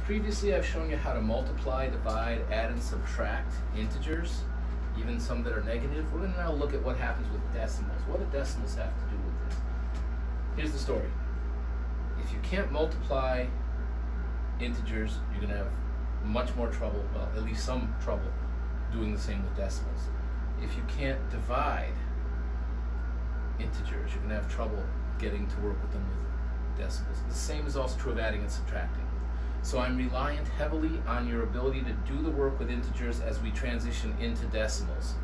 Previously, I've shown you how to multiply, divide, add, and subtract integers, even some that are negative. We're going to now look at what happens with decimals. What do decimals have to do with this? Here's the story. If you can't multiply integers, you're going to have much more trouble, well, at least some trouble, doing the same with decimals. If you can't divide integers, you're going to have trouble getting to work with them with decimals. The same is also true of adding and subtracting. So I'm reliant heavily on your ability to do the work with integers as we transition into decimals.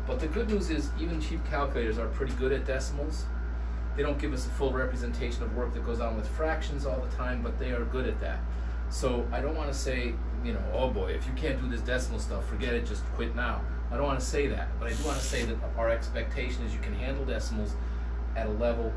But the good news is even cheap calculators are pretty good at decimals. They don't give us a full representation of work that goes on with fractions all the time, but they are good at that. So I don't want to say, you know, oh boy, if you can't do this decimal stuff, forget it, just quit now. I don't want to say that, but I do want to say that our expectation is you can handle decimals at a level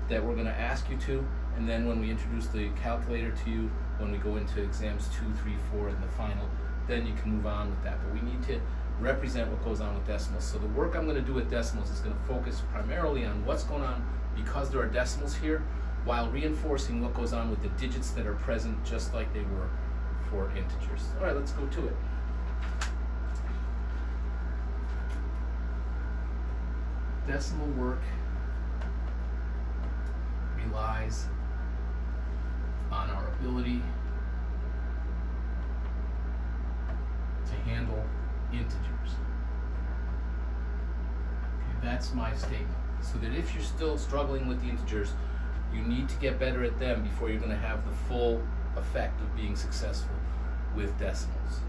that we're going to ask you to, and then when we introduce the calculator to you, when we go into exams 2, 3, 4 and the final, then you can move on with that. But we need to represent what goes on with decimals. So the work I'm going to do with decimals is going to focus primarily on what's going on because there are decimals here, while reinforcing what goes on with the digits that are present just like they were for integers. All right, let's go to it. Decimal work relies on our ability to handle integers. Okay, that's my statement. So that if you're still struggling with the integers, you need to get better at them before you're going to have the full effect of being successful with decimals.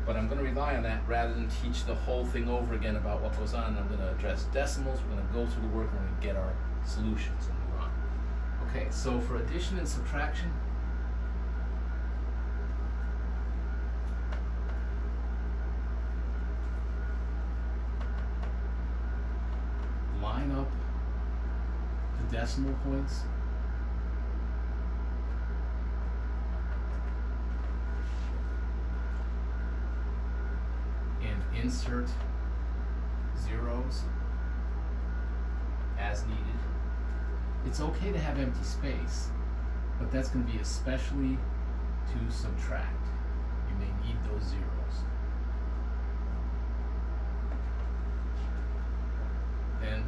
But I'm going to rely on that rather than teach the whole thing over again about what goes on. I'm going to address decimals, we're going to go through the work, and we're going to get our solutions and move on. Okay, so for addition and subtraction, line up the decimal points and insert zeros as needed. It's okay to have empty space, but that's going to be especially to subtract. You may need those zeros. Then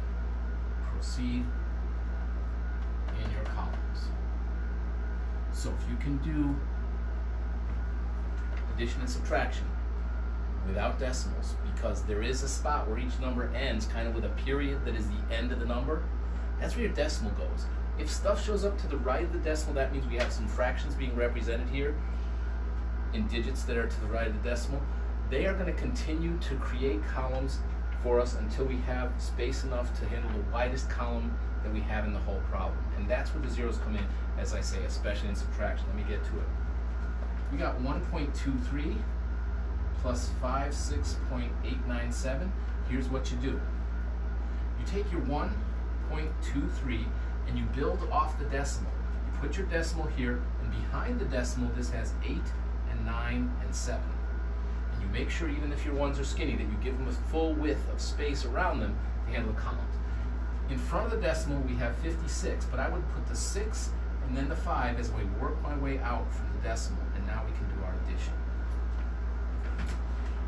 proceed in your columns. So if you can do addition and subtraction without decimals, because there is a spot where each number ends kind of with a period that is the end of the number, that's where your decimal goes. If stuff shows up to the right of the decimal, that means we have some fractions being represented here in digits that are to the right of the decimal. They are going to continue to create columns for us until we have space enough to handle the widest column that we have in the whole problem. And that's where the zeros come in, as I say, especially in subtraction. Let me get to it. We got 1.23 plus 56.897. Here's what you do. You take your 1.23 and you build off the decimal. You put your decimal here, and behind the decimal this has 8 and 9 and 7. And you make sure, even if your ones are skinny, that you give them a full width of space around them to handle the columns. In front of the decimal we have 56, but I would put the 6 and then the 5 as I work my way out from the decimal, and now we can do our addition.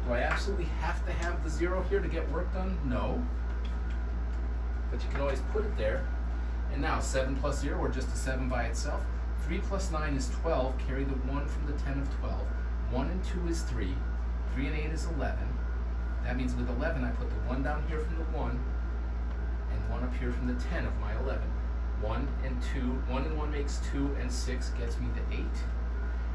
Do I absolutely have to have the 0 here to get work done? No. But you can always put it there. And now 7 plus 0, or just a 7 by itself. 3 plus 9 is 12. Carry the 1 from the 10 of 12. 1 and 2 is 3. 3 and 8 is 11. That means with 11 I put the 1 down here from the 1 and 1 up here from the 10 of my 11. 1 and 2, 1 and 1 makes 2, and 6 gets me the 8.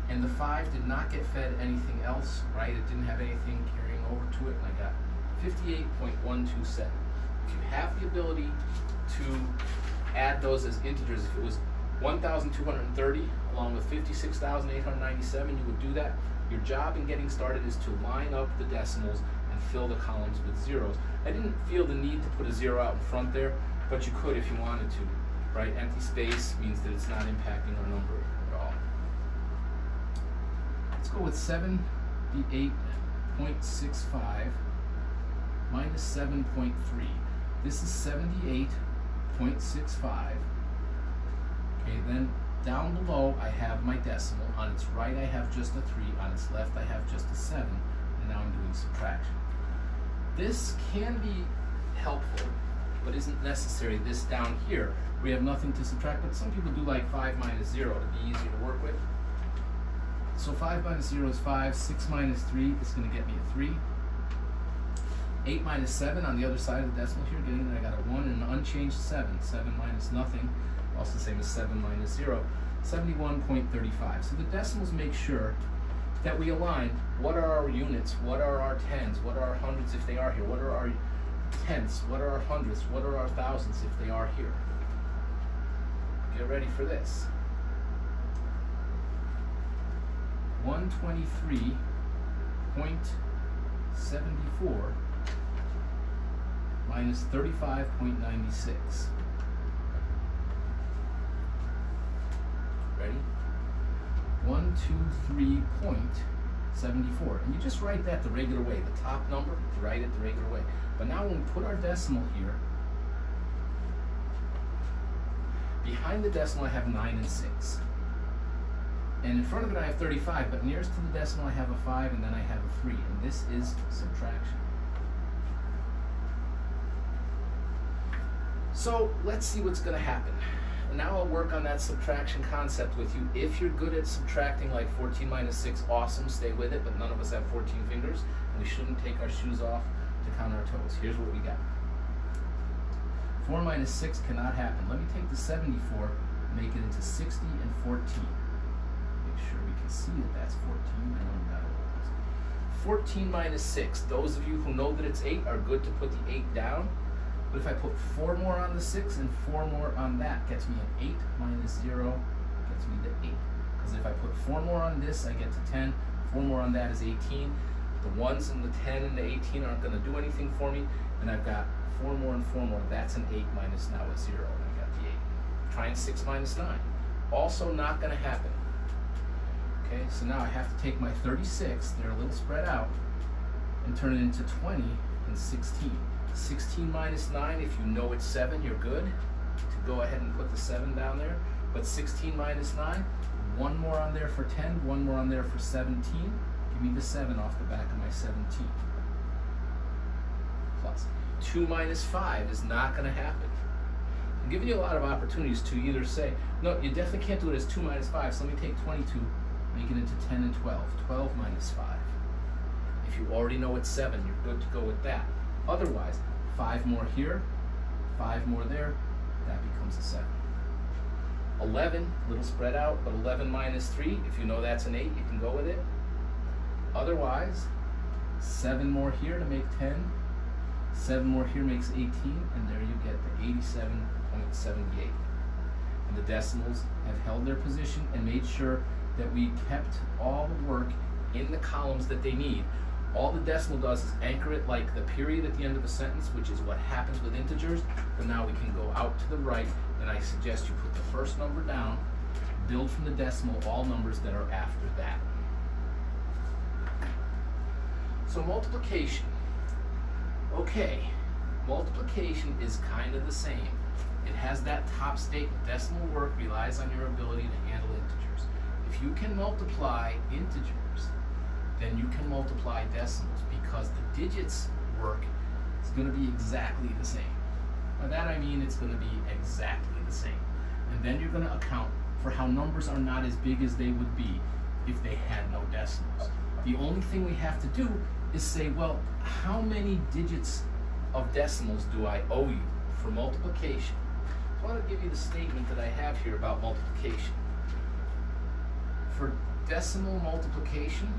And the 5 did not get fed anything else, right? It didn't have anything carrying over to it, and I got 58.127. If you have the ability to add those as integers, if it was 1,230 along with 56,897, you would do that. Your job in getting started is to line up the decimals and fill the columns with zeros. I didn't feel the need to put a 0 out in front there, but you could if you wanted to, right? Empty space means that it's not impacting our number at all. Let's go with 78.65 minus 7.3. This is 78.65. Okay, then down below I have my decimal. decimal. On its right I have just a 3, on its left I have just a 7, and now I'm doing subtraction. This can be helpful, but isn't necessary. This down here, we have nothing to subtract, but some people do like 5 minus 0 to be easy to work with. So 5 minus 0 is 5, 6 minus 3 is going to get me a 3. 8 minus 7 on the other side of the decimal here, getting there I got a 1 and an unchanged 7. 7 minus nothing, also the same as 7 minus 0, 71.35. So the decimals make sure that we align what are our units, what are our tens, what are our hundreds if they are here, what are our tenths, what are our hundredths, what are our thousandths if they are here. Get ready for this. 123.74 minus 35.96. Ready? 123.74. And you just write that the regular way. The top number, you write it the regular way. But now when we put our decimal here, behind the decimal I have 9 and 6. And in front of it I have 35, but nearest to the decimal I have a 5 and then I have a 3. And this is subtraction. So let's see what's going to happen. And now I'll work on that subtraction concept with you. If you're good at subtracting like 14 minus 6, awesome, stay with it, but none of us have 14 fingers, and we shouldn't take our shoes off to count our toes. Here's what we got. 4 minus 6 cannot happen. Let me take the 74, make it into 60 and 14. Make sure we can see that that's 14. I know that was 14 minus 6. Those of you who know that it's 8 are good to put the 8 down. But if I put 4 more on the 6 and 4 more on that, gets me an 8 minus 0 gets me the 8. Because if I put 4 more on this, I get to 10. 4 more on that is 18. The 1s and the 10 and the 18 aren't going to do anything for me. And I've got 4 more and 4 more. That's an 8 minus now a 0. And I got the 8. Trying 6 minus 9. Also not going to happen. Okay, so now I have to take my 36, they're a little spread out, and turn it into 20 and 16. 16 minus 9, if you know it's 7, you're good to go ahead and put the 7 down there. But 16 minus 9, 1 more on there for 10, 1 more on there for 17. Give me the 7 off the back of my 17. Plus 2 minus 5 is not going to happen. I'm giving you a lot of opportunities to either say, no, you definitely can't do it as 2 minus 5, so let me take 22, make it into 10 and 12. 12 minus 5. If you already know it's 7, you're good to go with that. Otherwise, 5 more here, 5 more there, that becomes a 7. 11, a little spread out, but 11 minus 3, if you know that's an 8, you can go with it. Otherwise, 7 more here to make 10, 7 more here makes 18, and there you get the 87.78. And the decimals have held their position and made sure that we kept all the work in the columns that they need. All the decimal does is anchor it like the period at the end of a sentence, which is what happens with integers. But now we can go out to the right, and I suggest you put the first number down, build from the decimal all numbers that are after that. So multiplication. Okay, multiplication is kind of the same. It has that top statement. Decimal work relies on your ability to handle integers. If you can multiply integers, then you can multiply decimals, because the digits work is going to be exactly the same. By that I mean it's going to be exactly the same. And then you're going to account for how numbers are not as big as they would be if they had no decimals. The only thing we have to do is say, well, how many digits of decimals do I owe you for multiplication? So I want to give you the statement that I have here about multiplication. For decimal multiplication,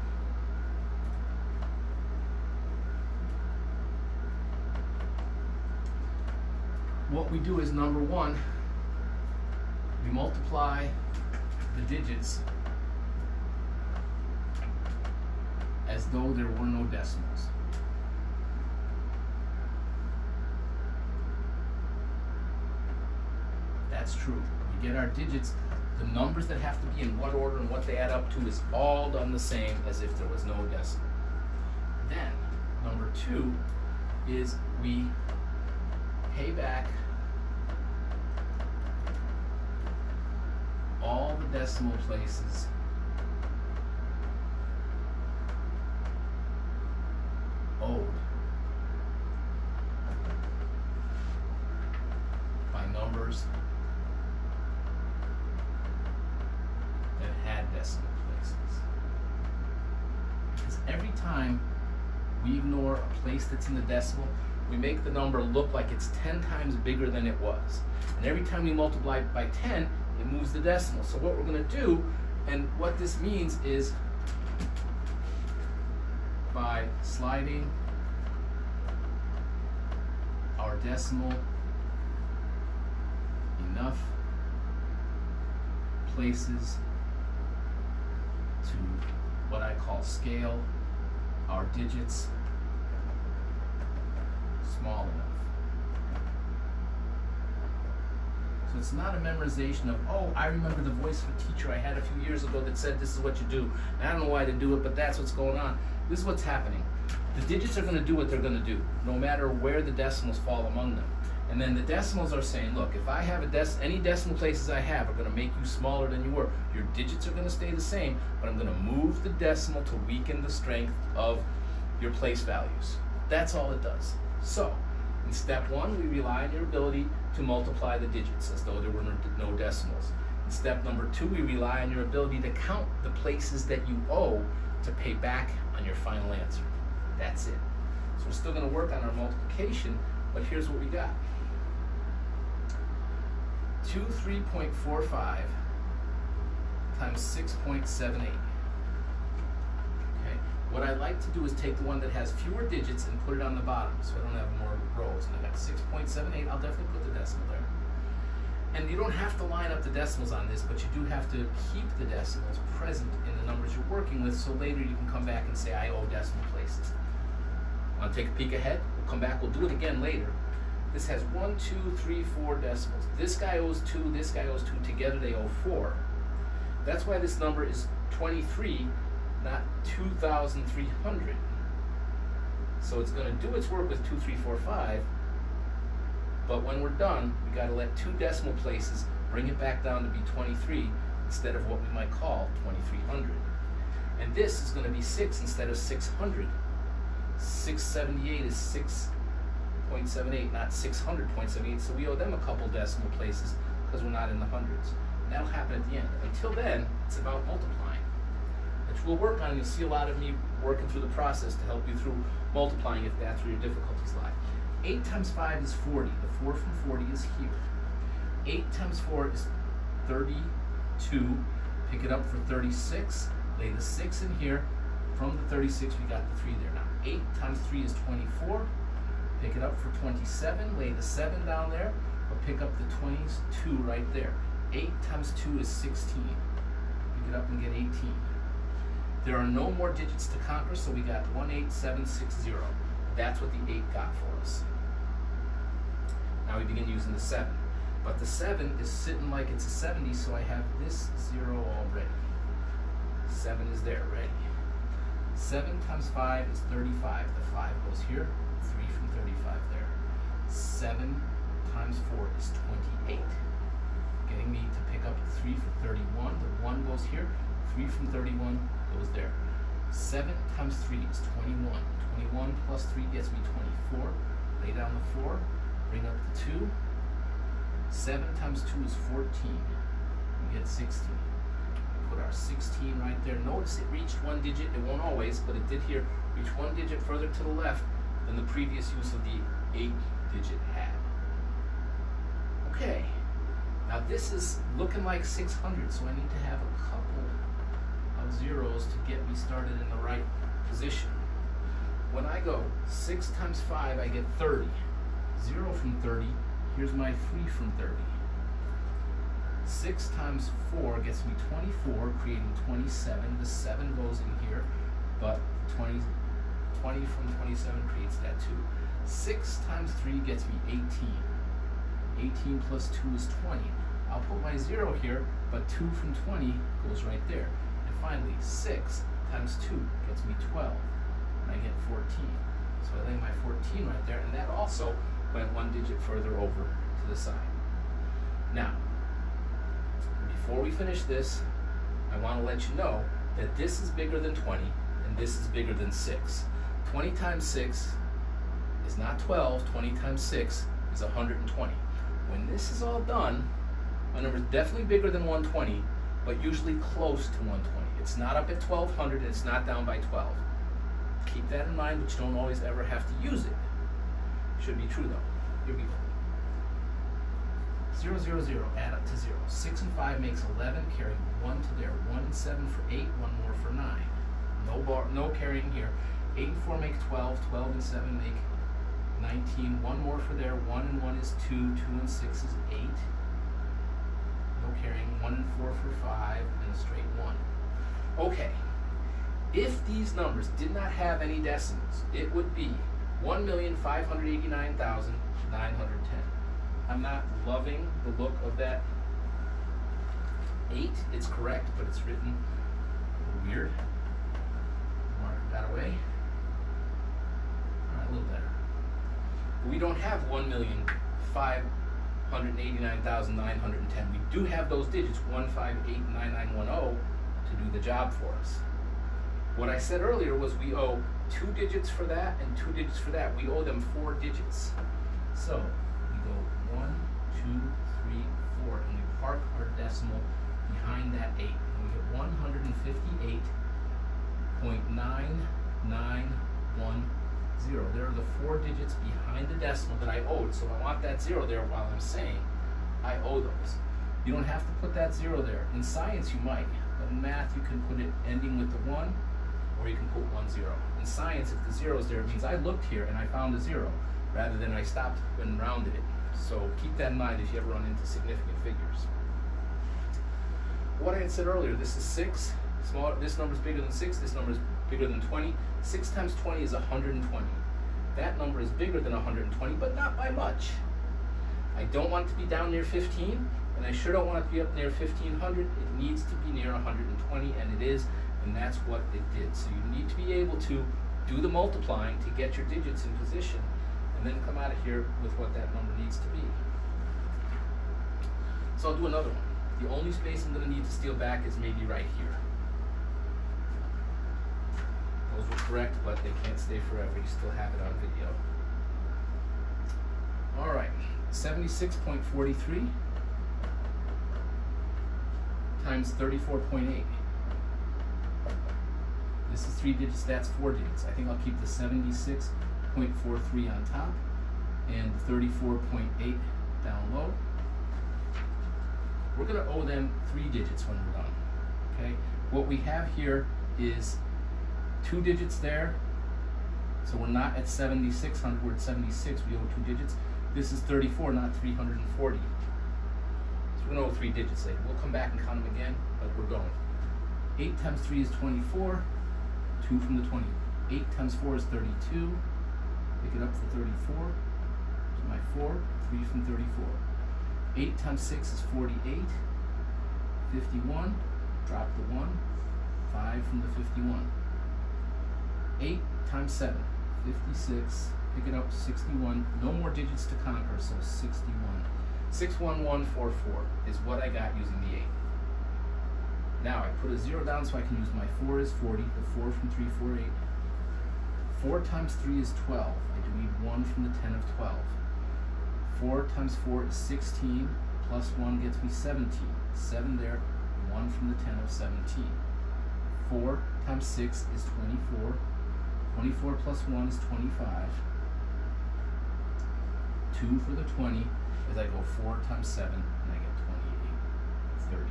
what we do is, number one, we multiply the digits as though there were no decimals. That's true. We get our digits, the numbers that have to be in what order and what they add up to is all done the same as if there was no decimal. Then, number two is we pay back all the decimal places time we ignore a place that's in the decimal, we make the number look like it's 10 times bigger than it was. And every time we multiply by 10, it moves the decimal. So what we're going to do, and what this means is, by sliding our decimal enough places to what I call scale our digits small enough. So it's not a memorization of, oh, I remember the voice of a teacher I had a few years ago that said this is what you do. And I don't know why to do it, but that's what's going on. This is what's happening. The digits are going to do what they're going to do, no matter where the decimals fall among them. And then the decimals are saying, look, if I have any decimal places I have are going to make you smaller than you were. Your digits are going to stay the same, but I'm going to move the decimal to weaken the strength of your place values. That's all it does. So, in step 1, we rely on your ability to multiply the digits as though there were no decimals. In step number 2, we rely on your ability to count the places that you owe to pay back on your final answer. That's it. So we're still going to work on our multiplication, but here's what we got. 23.45 times 6.78. Okay. What I like to do is take the one that has fewer digits and put it on the bottom, so I don't have more rows. And I got 6.78. I'll definitely put the decimal there. And you don't have to line up the decimals on this, but you do have to keep the decimals present in the numbers you're working with, so later you can come back and say, I owe decimal places. Want to take a peek ahead? We'll come back, we'll do it again later. This has 1, 2, 3, 4 decimals. This guy owes 2, this guy owes 2. Together they owe 4. That's why this number is 23, not 2,300. So it's going to do its work with 2, 3, 4, 5. But when we're done, we got to let 2 decimal places bring it back down to be 23 instead of what we might call 2,300. And this is going to be 6 instead of 600. 678 is 6.78, not 600.78. So we owe them a couple decimal places because we're not in the hundreds. And that'll happen at the end. Until then, it's about multiplying, which we'll work on. You'll see a lot of me working through the process to help you through multiplying if that's where your difficulties lie. 8 times 5 is 40. The 4 from 40 is here. 8 times 4 is 32. Pick it up for 36. Lay the 6 in here. From the 36, we got the 3 there. Now, 8 times 3 is 24. Pick it up for 27. Lay the 7 down there. Or pick up the 22 right there. 8 times 2 is 16. Pick it up and get 18. There are no more digits to conquer, so we got 18760. That's what the 8 got for us. Now we begin using the 7. But the 7 is sitting like it's a 70, so I have this 0 already. 7 is there, ready. 7 times 5 is 35. The 5 goes here, 3 from 35 there. 7 times 4 is 28. Getting me to pick up the 3 for 31. The 1 goes here, 3 from 31 goes there. 7 times 3 is 21. 21 plus 3 gets me 24. Lay down the 4, bring up the 2. 7 times 2 is 14. We get 16. Put our 16 right there. Notice it reached one digit. It won't always, but it did here reach one digit further to the left than the previous use of the 8-digit had. Okay. Now this is looking like 600, so I need to have a couple of zeros to get me started in the right position. When I go 6 times 5, I get 30. 0 from 30, here's my 3 from 30. 6 times 4 gets me 24, creating 27. The 7 goes in here, but 20 from 27 creates that too. 6 times 3 gets me 18. 18 plus 2 is 20. I'll put my 0 here, but 2 from 20 goes right there. And finally, 6 times 2 gets me 12, and I get 14. So I lay my 14 right there, and that also went one digit further over to the side. Now, before we finish this, I want to let you know that this is bigger than 20, and this is bigger than 6. 20 times 6 is not 12. 20 times 6 is 120. When this is all done, my number is definitely bigger than 120, but usually close to 120. It's not up at 1200, and it's not down by 12. Keep that in mind, but you don't always ever have to use it. Should be true though. Here we go. 0, 0, 0, add up to 0. 6 and 5 makes 11, carry 1 to there. 1 and 7 for 8, 1 more for 9. No carrying here. 8 and 4 make 12, 12 and 7 make 19, 1 more for there. 1 and 1 is 2, 2 and 6 is 8. No carrying. 1 and 4 for 5, and a straight 1. Okay, if these numbers did not have any decimals, it would be 1,589,910. I'm not loving the look of that 8. It's correct, but it's written a little weird. Mark that away. All right, a little better. But we don't have 1,589,910. We do have those digits, 1589910, to do the job for us. What I said earlier was we owe 2 digits for that and 2 digits for that. We owe them 4 digits. So we go 1, 2, 3, 4, and we park our decimal behind that 8. And we get 158.9910. There are the 4 digits behind the decimal that I owed. So I want that 0 there while I'm saying I owe those. You don't have to put that 0 there. In science you might, but in math you can put it ending with the 1, or you can put 1, 0. In science, if the 0 is there, it means I looked here and I found a 0, rather than I stopped and rounded it. So keep that in mind if you ever run into significant figures. What I had said earlier, this is 6. This number is bigger than 6. This number is bigger than 20. 6 times 20 is 120. That number is bigger than 120, but not by much. I don't want it to be down near 15, and I sure don't want it to be up near 1500. It needs to be near 120, and it is, and that's what it did. So you need to be able to do the multiplying to get your digits in position, and then come out of here with what that number needs to be. So I'll do another one. The only space I'm going to need to steal back is maybe right here. Those were correct, but they can't stay forever. You still have it on video. All right, 76.43 times 34.8. This is 3 digits, that's 4 digits. I think I'll keep the 76.43 on top and 34.8 down low. We're going to owe them 3 digits when we're done. Okay? What we have here is 2 digits there, so we're not at 7,600, we're at 76, we owe 2 digits. This is 34, not 340. So we're going to owe 3 digits later. We'll come back and count them again, but we're going. 8 times 3 is 24, 2 from the 20. 8 times 4 is 32, pick it up for 34, so my 4, 3 from 34. 8 times 6 is 48, 51, drop the 1, 5 from the 51. 8 times 7, 56, pick it up, 61. No more digits to conquer, so 61. 61144 is what I got using the 8. Now I put a 0 down so I can use my 4 is 40, the 4 from 348. 4 times 3 is 12. I do need 1 from the 10 of 12. 4 times 4 is 16, plus 1 gets me 17. 7 there, 1 from the 10 of 17. 4 times 6 is 24. 24 plus 1 is 25. 2 for the 20, as I go 4 times 7, and I get 28, 30.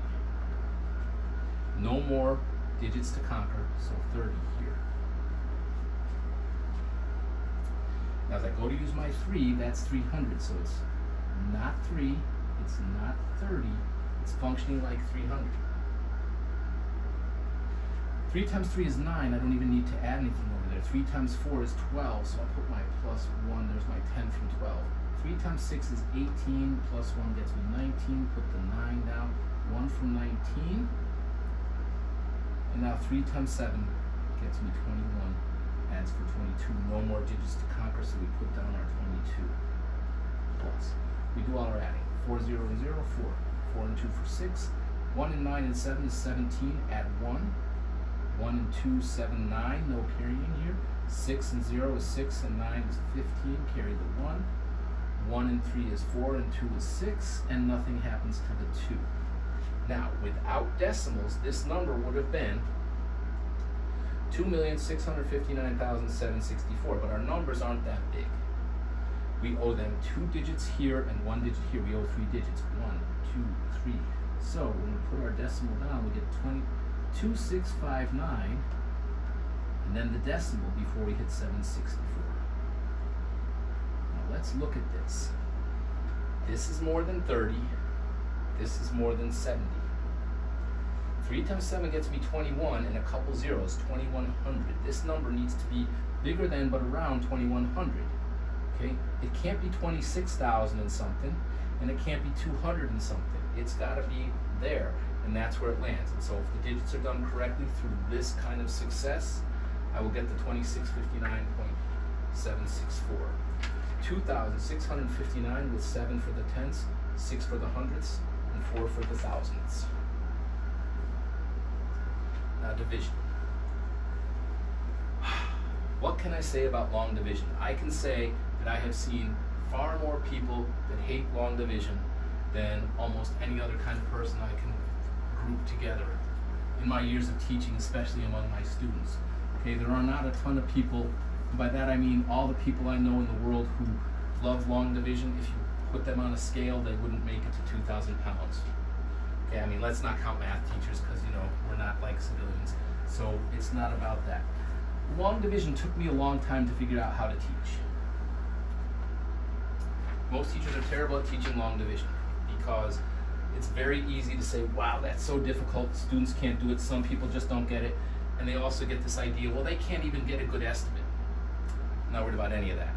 No more digits to conquer, so 30 here. Now as I go to use my 3, that's 300, so it's not 3, it's not 30, it's functioning like 300. 3 times 3 is 9, I don't even need to add anything over there. 3 times 4 is 12, so I'll put my plus 1, there's my 10 from 12. 3 times 6 is 18, plus 1 gets me 19, put the 9 down, 1 from 19. And now 3 times 7 gets me 21, adds for 22. No more digits to conquer, so we put down our 22 plus. We do all our adding. 4, 0, and 0, 4. 4 and 2 for 6. 1 and 9 and 7 is 17, add 1. 1 and 2, 7, 9, no carrying here. 6 and 0 is 6, and 9 is 15, carry the 1. 1 and 3 is 4, and 2 is 6, and nothing happens to the 2. Now, without decimals, this number would have been 2,659,764, but our numbers aren't that big. We owe them 2 digits here and 1 digit here. We owe 3 digits. 1, 2, 3. So when we put our decimal down, we get 2659, and then the decimal before we hit 764. Now let's look at this. This is more than 30. This is more than 70. 3 times 7 gets me 21, and a couple zeros, 2100. This number needs to be bigger than but around 2100. Okay? It can't be 26,000 and something, and it can't be 200 and something. It's got to be there, and that's where it lands. And so if the digits are done correctly through this kind of success, I will get the 2659.764. 2,659 with 7 for the tenths, 6 for the hundredths, and 4 for the thousandths. Now division. What can I say about long division? I can say that I have seen far more people that hate long division than almost any other kind of person I can group together in my years of teaching, especially among my students. Okay, there are not a ton of people, and by that I mean all the people I know in the world who love long division. If you put them on a scale, they wouldn't make it to 2,000 pounds. Okay, I mean, let's not count math teachers because, you know, we're not like civilians. So it's not about that. Long division took me a long time to figure out how to teach. Most teachers are terrible at teaching long division because it's very easy to say, wow, that's so difficult, students can't do it, some people just don't get it, and they also get this idea, well, they can't even get a good estimate. I'm not worried about any of that.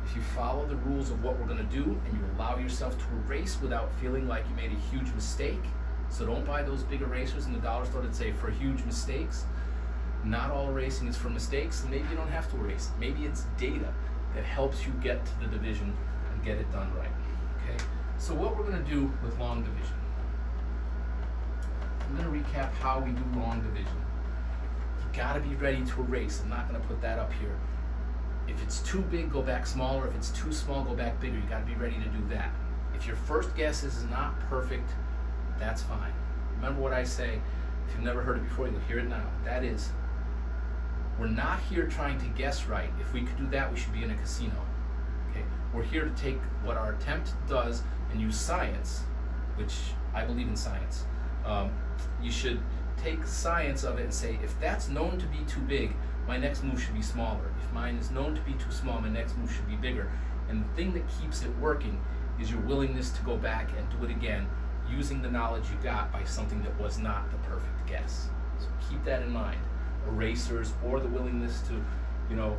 If you follow the rules of what we're going to do and you allow yourself to erase without feeling like you made a huge mistake, so don't buy those big erasers in the dollar store that say for huge mistakes. Not all erasing is for mistakes, and maybe you don't have to erase. Maybe it's data that helps you get to the division and get it done right. Okay? So what we're going to do with long division. I'm going to recap how we do long division. You got to be ready to erase. I'm not going to put that up here. If it's too big, go back smaller. If it's too small, go back bigger. You got to be ready to do that. If your first guess is not perfect, that's fine. Remember what I say. If you've never heard it before, you'll hear it now. That is, we're not here trying to guess right. If we could do that, we should be in a casino. Okay? We're here to take what our attempt does and use science, which I believe in science. You should take science of it and say, if that's known to be too big, my next move should be smaller. If mine is known to be too small, my next move should be bigger. And the thing that keeps it working is your willingness to go back and do it again, using the knowledge you got by something that was not the perfect guess. So keep that in mind. Erasers or the willingness to, you know,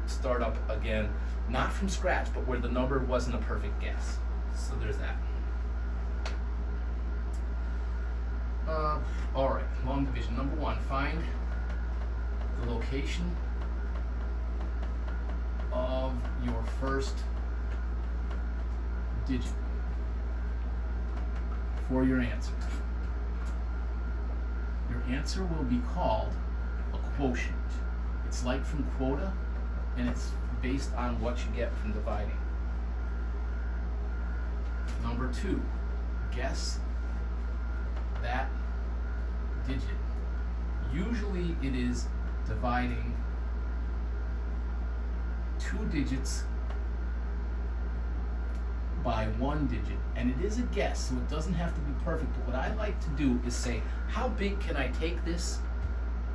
start up again, not from scratch, but where the number wasn't a perfect guess. So there's that. All right, long division. Number 1, find the location of your first digit for your answer. Your answer will be called a quotient. It's like from quota, and it's based on what you get from dividing. Number 2, guess that digit. Usually it is dividing 2 digits by 1 digit, and it is a guess, so it doesn't have to be perfect. But what I like to do is say, how big can I take this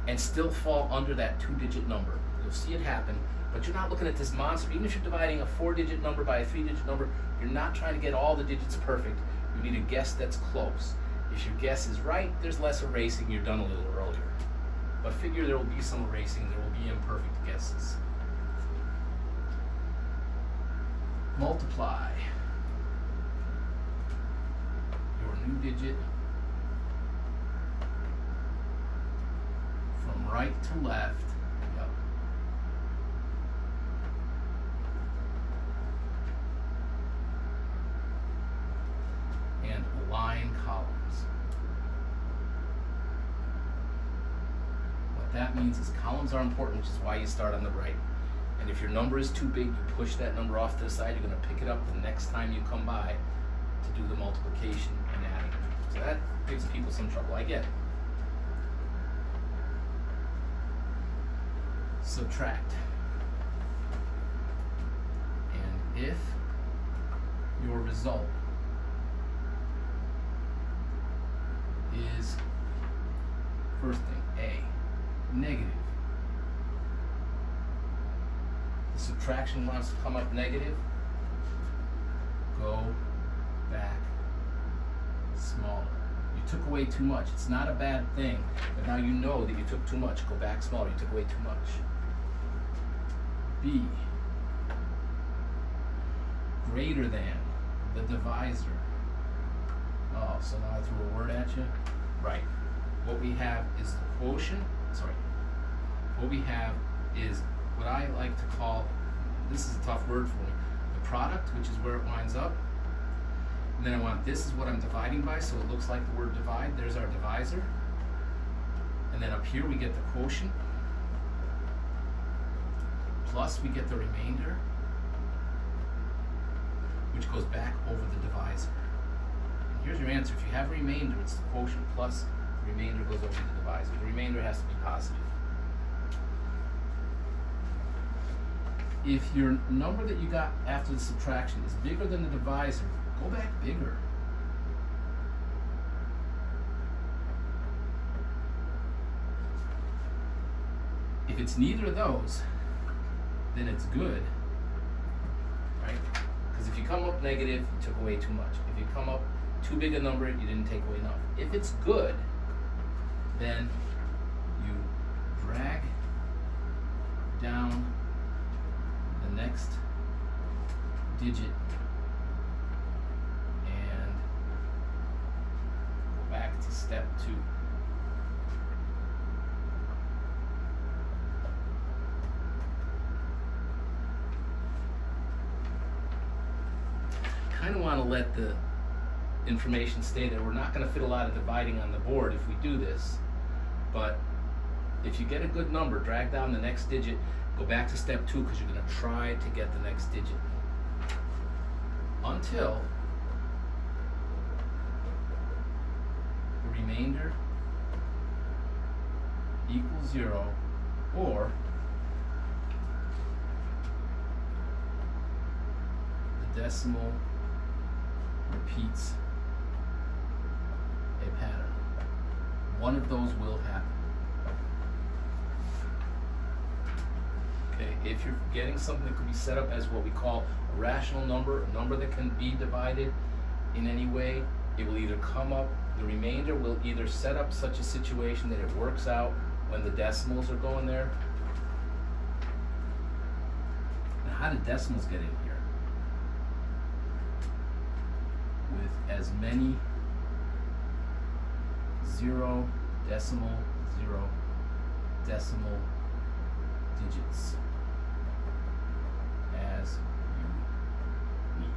and still fall under that 2-digit number? You'll see it happen, but you're not looking at this monster. Even if you're dividing a 4-digit number by a 3-digit number, you're not trying to get all the digits perfect. You need a guess that's close. If your guess is right, there's less erasing, you're done a little earlier. But figure there will be some erasing, there will be imperfect guesses. Multiply your new digit from right to left. Yep. And align columns. What that means is columns are important, which is why you start on the right. And if your number is too big, you push that number off to the side. You're going to pick it up the next time you come by to do the multiplication and adding. So that gives people some trouble. I get it. subtract. And if your result is, first thing, A, negative. The subtraction wants to come up negative. Go back smaller. You took away too much. It's not a bad thing, but now you know that you took too much. Go back smaller. You took away too much. B, greater than the divisor. Oh, so now I threw a word at you? Right. What we have is the quotient. Sorry. What we have is what I like to call, this is a tough word for me, the product, which is where it winds up. And then I want, this is what I'm dividing by, so it looks like the word divide. There's our divisor. And then up here we get the quotient. Plus we get the remainder, which goes back over the divisor. And here's your answer. If you have a remainder, it's the quotient plus the remainder goes over the divisor. The remainder has to be positive. If your number that you got after the subtraction is bigger than the divisor, go back bigger. If it's neither of those, then it's good, right? Because if you come up negative, you took away too much. If you come up too big a number, you didn't take away enough. If it's good, then you drag down the next digit and go back to step 2. Kind of want to let the information stay there. We're not going to fit a lot of dividing on the board if we do this, but if you get a good number, drag down the next digit, go back to step 2 because you're going to try to get the next digit until the remainder equals 0 or the decimal repeats a pattern. One of those will happen. Okay, if you're getting something that could be set up as what we call a rational number, a number that can be divided in any way, it will either come up, the remainder will either set up such a situation that it works out when the decimals are going there. Now, how did decimals get in here? With as many 0 decimal digits as you need.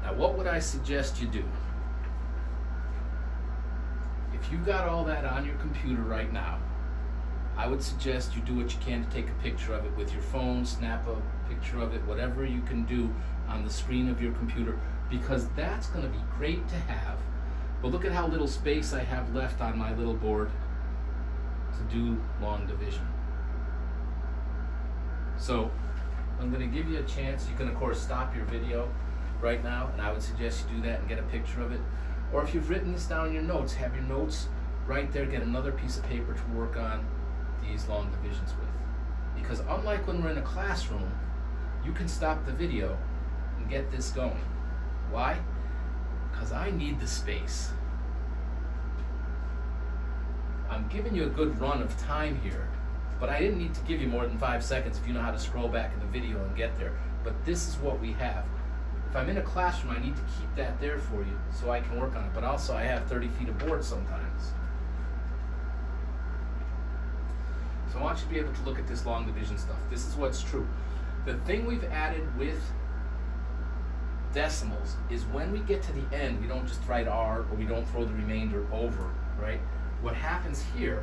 Now, what would I suggest you do? If you got all that on your computer right now, I would suggest you do what you can to take a picture of it with your phone, snap a picture of it, whatever you can do on the screen of your computer, because that's going to be great to have. But look at how little space I have left on my little board to do long division. So I'm going to give you a chance. You can, of course, stop your video right now, and I would suggest you do that and get a picture of it. Or if you've written this down in your notes, have your notes right there. Get another piece of paper to work on these long divisions with. Because unlike when we're in a classroom, you can stop the video and get this going. Why? Because I need the space. I'm giving you a good run of time here, but I didn't need to give you more than 5 seconds if you know how to scroll back in the video and get there. But this is what we have. If I'm in a classroom, I need to keep that there for you so I can work on it. But also, I have 30 feet of board sometimes. So I want you to be able to look at this long division stuff. This is what's true. The thing we've added with decimals is when we get to the end, we don't just write R or we don't throw the remainder over, right? What happens here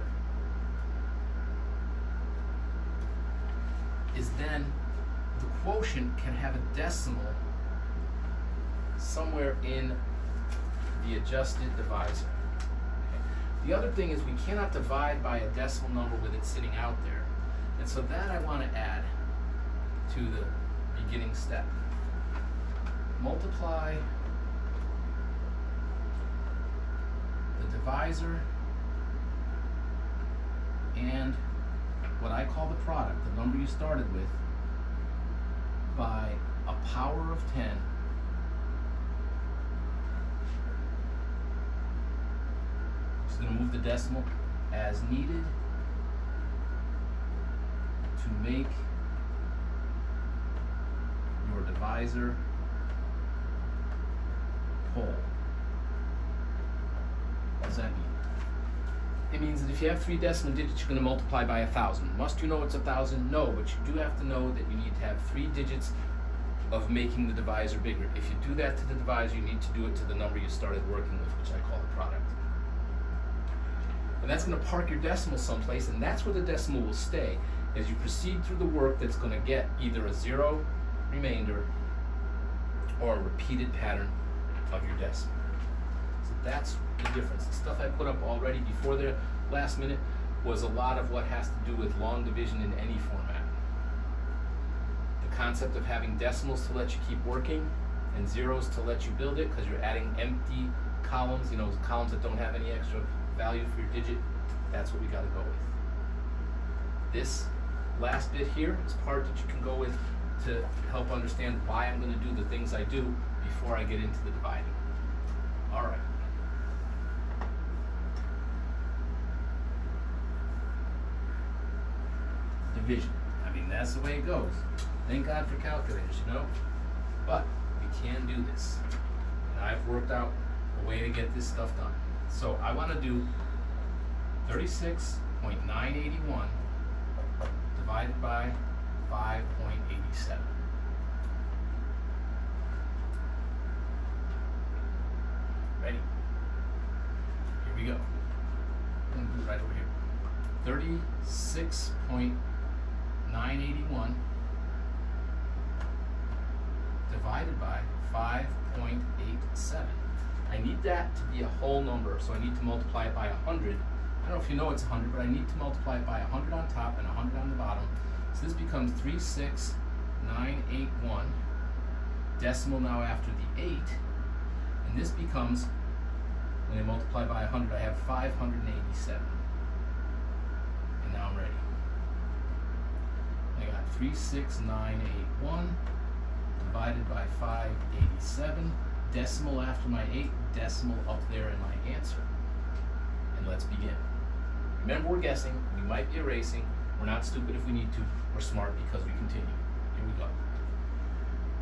is then the quotient can have a decimal somewhere in the adjusted divisor. Okay. The other thing is we cannot divide by a decimal number with it sitting out there. And so that I want to add to the beginning step. Multiply the divisor and what I call the product, the number you started with, by a power of 10 Just going to move the decimal as needed to make your divisor whole. What does that mean? It means that if you have 3 decimal digits, you're going to multiply by 1,000. Must you know it's 1,000? No, but you do have to know that you need to have 3 digits of making the divisor bigger. If you do that to the divisor, you need to do it to the number you started working with, which I call the product. And that's going to park your decimal someplace, and that's where the decimal will stay as you proceed through the work that's going to get either a 0 remainder or a repeated pattern of your decimal. So that's the difference. The stuff I put up already before the last minute was a lot of what has to do with long division in any format. The concept of having decimals to let you keep working and zeros to let you build it because you're adding empty columns, you know, columns that don't have any extra value for your digit. That's what we got to go with. This last bit here is part that you can go with to help understand why I'm going to do the things I do before I get into the dividing. All right. Division. I mean, that's the way it goes. Thank God for calculators, you know? But we can do this. And I've worked out a way to get this stuff done. So I want to do 36.981 divided by 5.87. Ready? Here we go. I'm going to do it right over here. 36.981 divided by 5.87. I need that to be a whole number, so I need to multiply it by 100. I don't know if you know it's 100, but I need to multiply it by 100 on top and 100 on the bottom. So this becomes 36981, decimal now after the 8, and this becomes, when I multiply by 100, I have 587. And now I'm ready. I got 36981 divided by 587, decimal after my 8, decimal up there in my answer. And let's begin. Remember, we're guessing, we might be erasing, we're not stupid if we need to, we're smart because we continue. Here we go.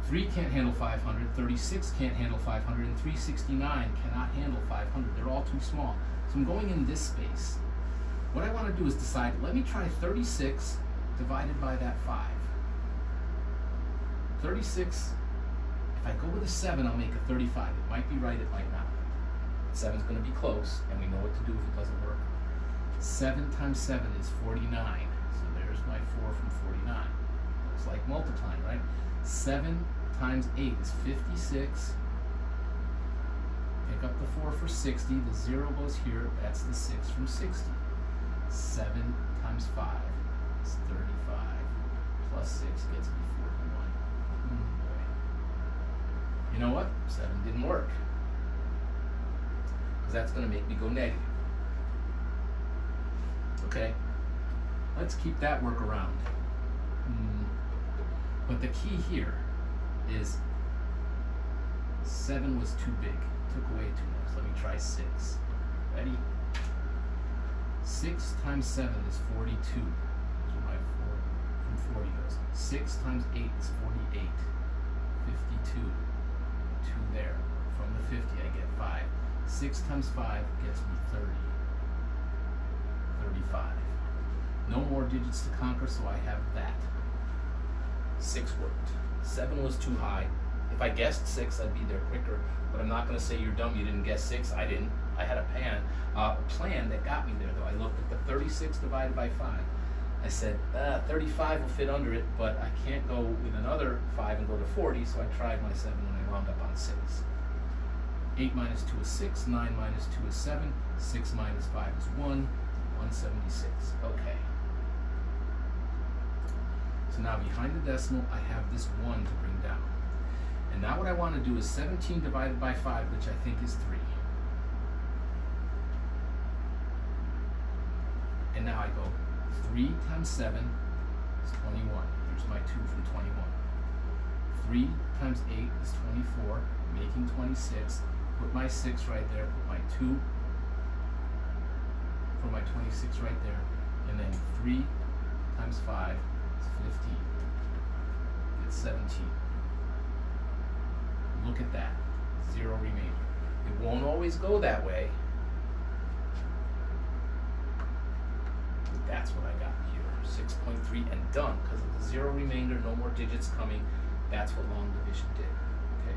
3 can't handle 500, 36 can't handle 500, and 369 cannot handle 500. They're all too small. So I'm going in this space. What I want to do is decide, let me try 36 divided by that 5. 36, if I go with a 7, I'll make a 35. It might be right, it might not. 7's going to be close, and we know what to do if it doesn't work. 7 times 7 is 49. So there's my 4 from 49. Looks like multiplying, right? 7 times 8 is 56. Pick up the 4 for 60. The 0 goes here. That's the 6 from 60. 7 times 5 is 35. Plus 6 gets me 41. Boy. You know what? 7 didn't work. Because that's going to make me go negative. Okay, let's keep that work around. But the key here is 7 was too big, took away too much. Let me try 6. Ready? 6 times 7 is 42. That's where my 4 from 40 goes. 6 times 8 is 48. 52. 2 there. From the 50 I get 5. 6 times 5 gets me 30. 35. No more digits to conquer, so I have that. 6 worked. 7 was too high. If I guessed 6, I'd be there quicker, but I'm not going to say you're dumb, you didn't guess 6. I didn't. I had a plan that got me there, though. I looked at the 36 divided by 5. I said, 35 will fit under it, but I can't go with another 5 and go to 40, so I tried my 7 and I wound up on 6. 8 minus 2 is 6, 9 minus 2 is 7, 6 minus 5 is 1, 176. Okay. So now behind the decimal, I have this 1 to bring down. And now what I want to do is 17 divided by 5, which I think is 3. And now I go 3 times 7 is 21. Here's my 2 from 21. 3 times 8 is 24, making 26. Put my 6 right there, put my 2 for my 26 right there, and then 3 times 5 is 15. It's 17. Look at that, 0 remainder. It won't always go that way. But that's what I got here, 6.3 and done. Because of the 0 remainder, no more digits coming. That's what long division did. Okay.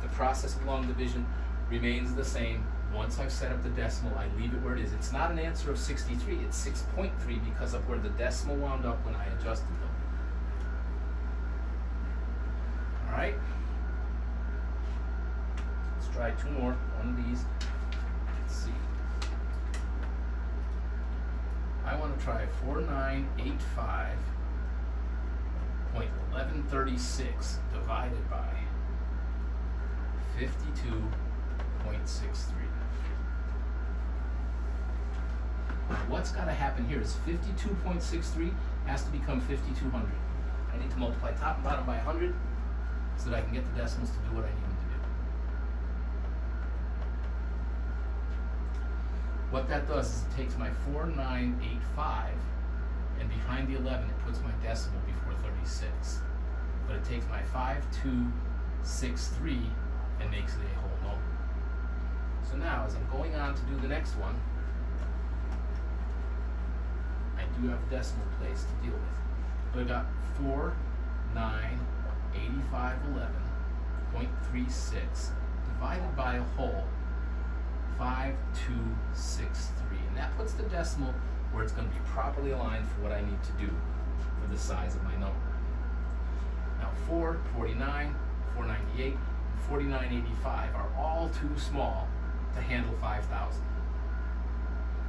The process of long division remains the same. Once I've set up the decimal, I leave it where it is. It's not an answer of 63, it's 6.3 because of where the decimal wound up when I adjusted them. All right. Let's try 2 more, one of these. Let's see. I want to try 4985.1136 divided by 52.63. What's got to happen here is 52.63 has to become 5200. I need to multiply top and bottom by 100 so that I can get the decimals to do what I need them to do. What that does is it takes my 4985 and behind the 11 it puts my decimal before 36. But it takes my 5263 and makes it a whole number. So now as I'm going on to do the next one, I do have a decimal place to deal with. But I got 498511.36 divided by a whole 5263. And that puts the decimal where it's going to be properly aligned for what I need to do for the size of my number. Now 449, 498, and 4985 are all too small to handle 5,000.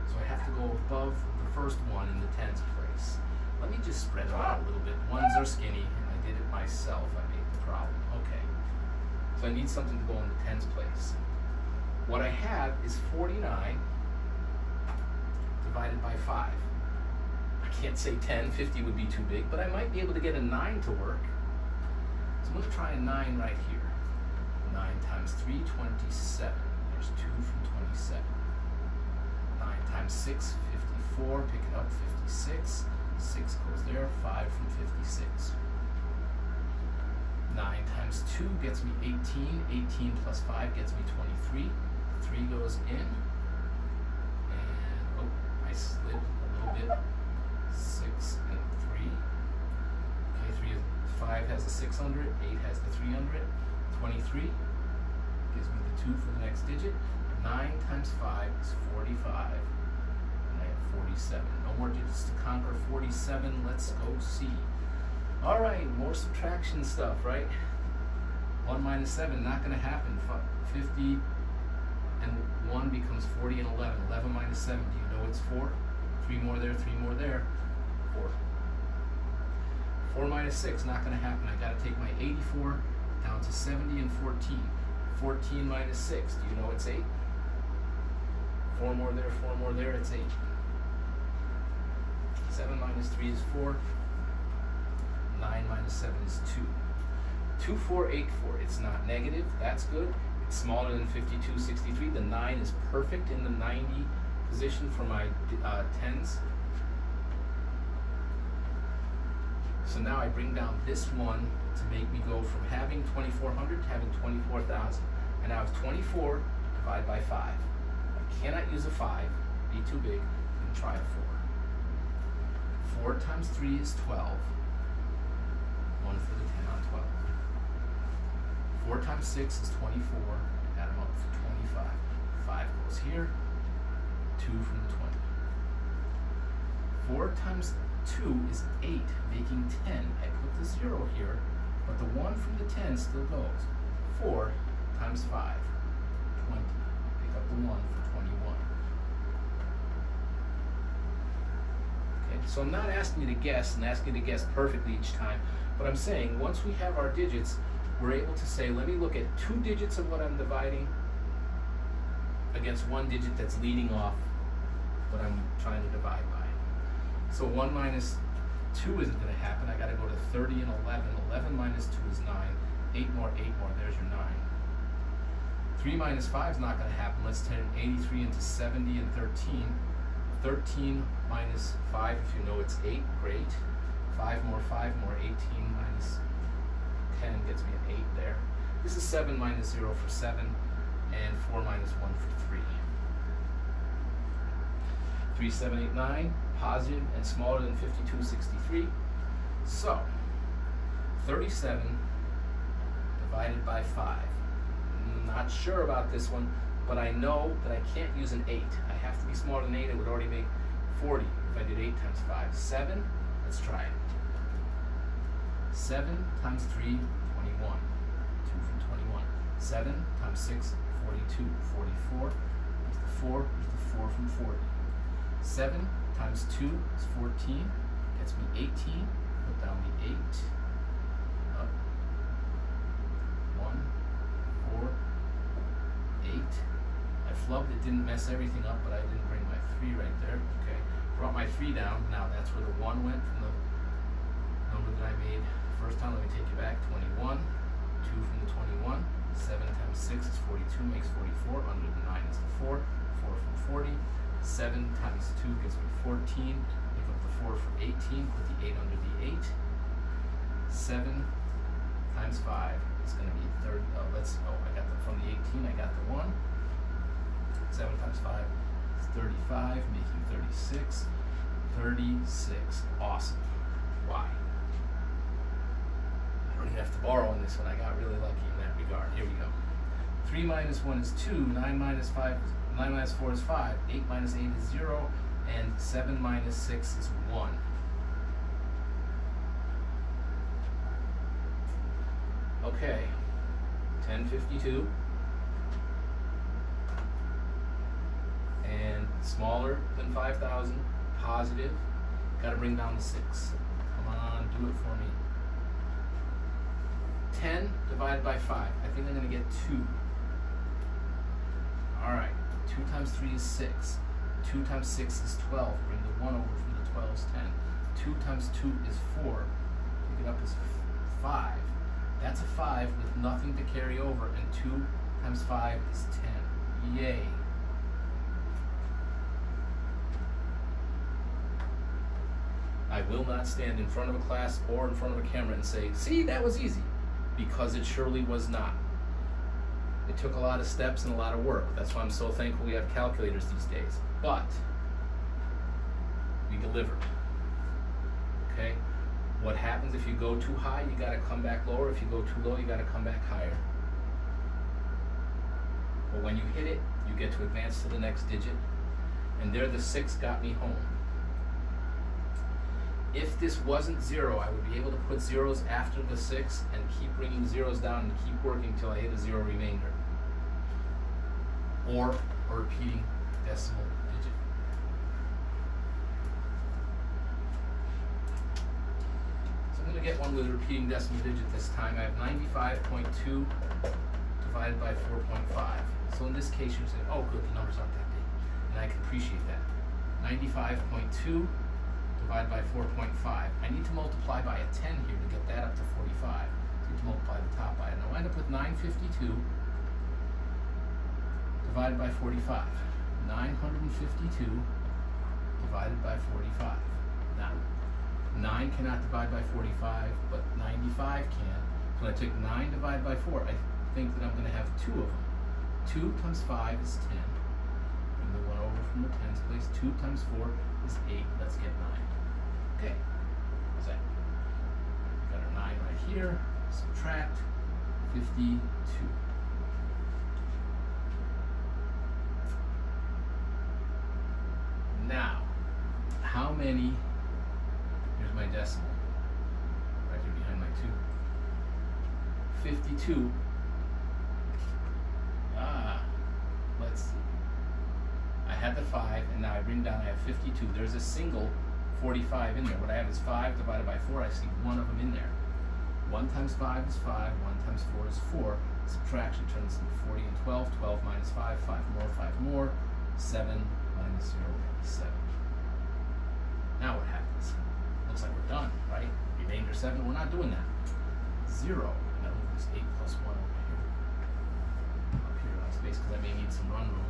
So I have to go above the first one in the tens place. Let me just spread them out a little bit. Ones are skinny, and I did it myself. I made the problem. Okay. So I need something to go in the tens place. What I have is 49 divided by 5. I can't say 10, 50 would be too big, but I might be able to get a 9 to work. So I'm going to try a 9 right here. 9 times 3, 27. There's 2 from 27. 9 times 6, 54. Pick it up, 56. 6 goes there, 5 from 56. 9 times 2 gets me 18. 18 plus 5 gets me 23. 3 goes in. And, oh, I slid a little bit. 6 and 3. Okay, 5 has the 600. 8 has the 300. 23 gives me the 2 for the next digit. 9 times 5 is 45. And I have 47. No more digits to conquer 47. Let's go see. All right, more subtraction stuff, right? 1 minus 7, not going to happen. 50 and 1 becomes 40 and 11. 11 minus 7, do you know it's 4? 3 more there, 3 more there. 4. 4 minus 6, not going to happen. I got to take my 84 down to 70 and 14. 14 minus 6, do you know it's 8? 4 more there, 4 more there, it's 8. 7 minus 3 is 4. 9 minus 7 is 2. 2484, it's not negative, that's good. It's smaller than 5263. The 9 is perfect in the 90 position for my tens. So now I bring down this one to make me go from having 2400 to having 24,000. I now have 24 divided by 5. I cannot use a 5, be too big, and try a 4. 4 times 3 is 12. 1 for the 10 on 12. 4 times 6 is 24. Add them up for 25. 5 goes here. 2 from the 20. 4 times 2 is 8, making 10. I put the 0 here, but the 1 from the 10 still goes. 4 times 5, 20. the 1 for 21. Okay, so I'm not asking you to guess and asking you to guess perfectly each time, but I'm saying once we have our digits, we're able to say, let me look at 2 digits of what I'm dividing against 1 digit that's leading off what I'm trying to divide by. So 1 minus 2 isn't going to happen. I got to go to 30 and 11. 11 minus 2 is 9. 8 more, there's your 9. 3 minus 5 is not going to happen. Let's turn 83 into 70 and 13. 13 minus 5, if you know it's 8, great. 5 more, 18 minus 10 gets me an 8 there. This is 7 minus 0 for 7, and 4 minus 1 for 3. 3, 7, 8, 9, positive and smaller than 52, 63. So, 37 divided by 5. Not sure about this one, but I know that I can't use an 8. I have to be smaller than 8. It would already make 40 if I did 8 times 5. 7, let's try it. 7 times 3, 21. 2 from 21. 7 times 6, 42. 44. There's the 4. There's the 4 from 40. 7 times 2 is 14. Gets me 18. Put down the 8. Up. 1, 4, 8. I flubbed. It didn't mess everything up, but I didn't bring my 3 right there. Okay. Brought my 3 down. Now that's where the 1 went from the number that I made first time. Let me take you back. 21. 2 from the 21. 7 times 6 is 42. Makes 44. Under the 9 is the 4. 4 from 40. 7 times 2 gives me 14. Pick up the 4 for 18. Put the 8 under the 8. 7 times 5 is going to be 30. I got the from the 18. I got the 1. 7 times 5 is 35, making 36. 36. Awesome. Why? I don't even have to borrow on this one. I got really lucky in that regard. Here we go. 3 minus 1 is 2. 9 minus 4 is 5. 8 minus 8 is 0. And 7 minus 6 is 1. Okay. 1052. And smaller than 5,000. Positive. Got to bring down the 6. Come on, do it for me. 10 divided by 5. I think I'm going to get 2. All right. 2 times 3 is 6. 2 times 6 is 12. Bring the 1 over from the 12 is 10. 2 times 2 is 4. Pick it up as 5. That's a 5 with nothing to carry over. And 2 times 5 is 10. Yay. I will not stand in front of a class or in front of a camera and say, see, that was easy. Because it surely was not. It took a lot of steps and a lot of work. That's why I'm so thankful we have calculators these days. But we delivered. Okay? What happens if you go too high? You got to come back lower. If you go too low, you got to come back higher. But when you hit it, you get to advance to the next digit. And there the 6 got me home. If this wasn't 0, I would be able to put zeros after the 6 and keep bringing zeros down and keep working until I hit a 0 remainder. Or a repeating decimal digit. So I'm going to get one with a repeating decimal digit this time. I have 95.2 divided by 4.5. So in this case, you're saying, oh good, the numbers aren't that big. And I can appreciate that. 95.2 divided by 4.5. I need to multiply by a 10 here to get that up to 45. So I need to multiply the top by it. And I wind up with 952 divided by 45. 952 divided by 45. Now, 9 cannot divide by 45, but 95 can. So when I take 9 divided by 4, I think that I'm going to have 2 of them. 2 times 5 is 10. Bring the 1 over from the tens place. 2 times 4 is 8. Let's get 9. Okay, what's that? Got our 9 right here. Subtract 52. Now, how many? Here's my decimal. Right here behind my 2. 52. Let's see. had the 5, and now I bring down, I have 52. There's a single 45 in there. What I have is 5 divided by 4. I see one of them in there. 1 times 5 is 5. 1 times 4 is 4. Subtraction turns into 40 and 12. 12 minus 5, 5 more, 5 more. 7 minus 0 is 7. Now what happens? Looks like we're done, right? Remainder 7, we're not doing that. 0. And I'll move this 8 plus 1 over here. Up here on space, because I may need some run room.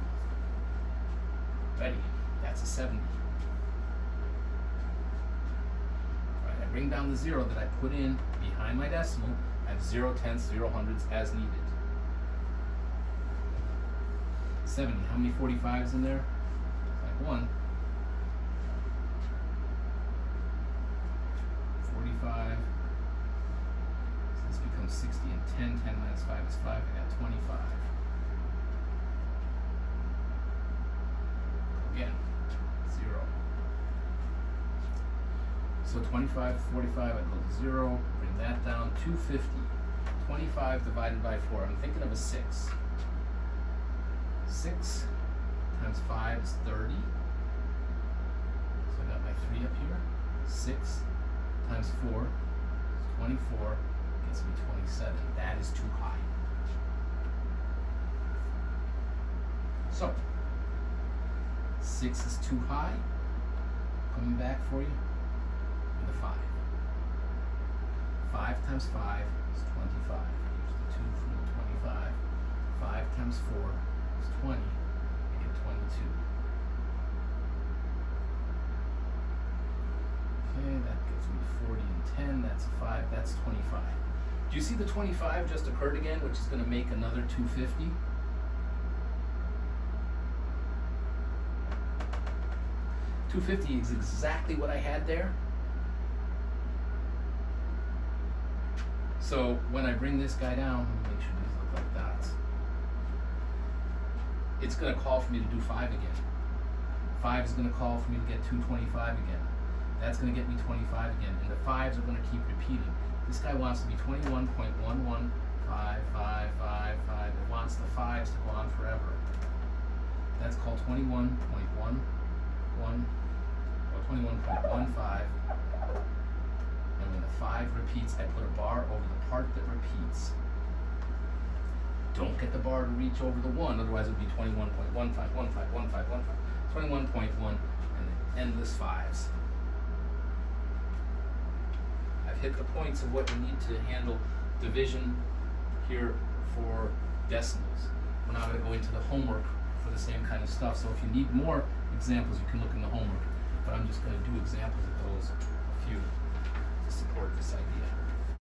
Ready? That's a 70. Right, I bring down the 0 that I put in behind my decimal. I have 0 tenths, 0 hundredths as needed. 70. How many 45s in there? Like 1. 45. So this becomes 60 and 10. 10 minus 5 is 5. I got 25. Again, 0. So 25, 45, I go to 0. Bring that down. 250. 25 divided by 4. I'm thinking of a 6. 6 times 5 is 30. So I got my 3 up here. 6 times 4 is 24. Gets me 27. That is too high. So 6 is too high. Coming back for you with a 5. 5 times 5 is 25. Here's the 2 from the 25. 5 times 4 is 20. I get 22. Okay, that gives me 40 and 10. That's a 5. That's 25. Do you see the 25 just occurred again, which is going to make another 250? $250 is exactly what I had there. So when I bring this guy down, let me make sure these look like dots. It's going to call for me to do 5 again. 5 is going to call for me to get 225 again. That's going to get me 25 again, and the 5s are going to keep repeating. This guy wants to be 21.115555. It wants the 5s to go on forever. That's called 21.11 or 21.15. And when the 5 repeats, I put a bar over the part that repeats. Don't get the bar to reach over the 1, otherwise it would be 21.15151515. 21.1 and then endless 5s. I've hit the points of what you need to handle division here for decimals. We're not going to go into the homework for the same kind of stuff, so if you need more examples, you can look in the homework. But I'm just going to do examples of those, a few, to support this idea.